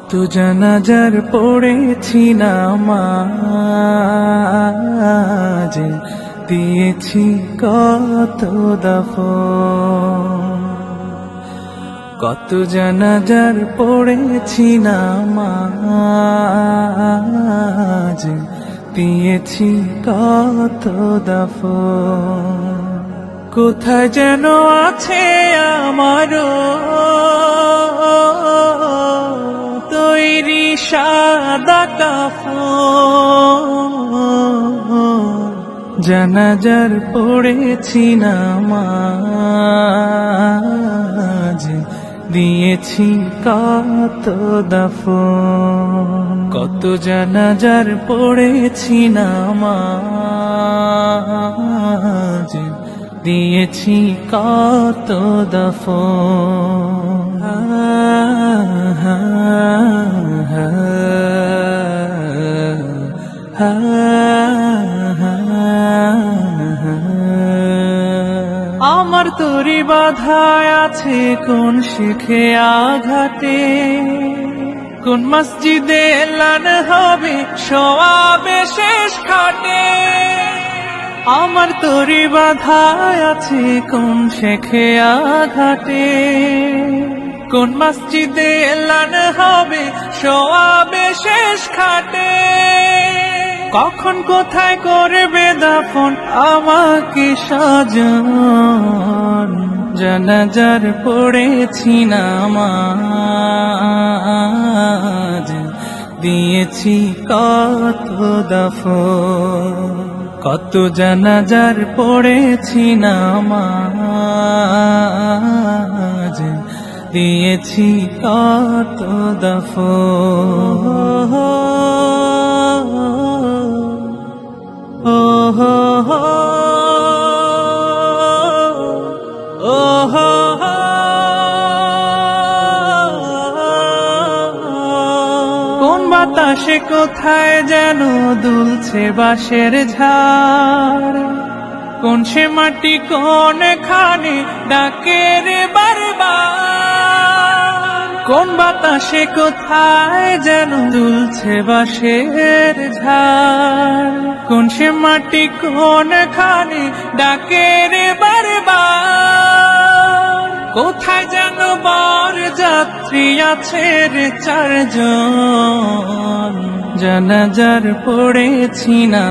কত জানাজার পড়েছি নামাজ, দিয়েছি কত দাফন। কত জানাজার পড়েছি নামাজ, দিয়েছি কত দাফন। কোথায় যেন আছে আমারও তৈরি সাদা কাফন। জানাজার পড়েছি নামাজ, দিয়েছি কত দাফন। কত জানাজার পড়েছি নামাজ, দিয়েছি কত দাফন। আমার তরি বাধায় আছে কোন শিখে আঘাতে, কোন মসজিদে এলান হবে সওয়াবে শেষ খাটে। আমার তরি বাধায় আছে কোন শেখে আঘাটে, কোন মসজিদে এলান হবে সওয়াবে শেষ খাটে। কখন কোথায় করবে দাফন আমাকে সাজন, জানাজার পড়েছি নামাজ, দিয়েছি কত দাফন। কত জানাজার পড়েছি নামাজ, দিয়েছি কত দাফন। কোন বাতাসে কোথায় যেন দুলছে বাঁশের ঝাড়, কোন সে মাটি কোন খানে ডাকে রে বারবার। কোন বাতাসে কোথায় যেন দুলছে বাঁশের ঝাড়, কোন সে মাটি কোন খানে ডাকে রে বারবার। কোথায় যেন বর যাত্রী আছে রে চারজন, জানাজার পড়েছি না।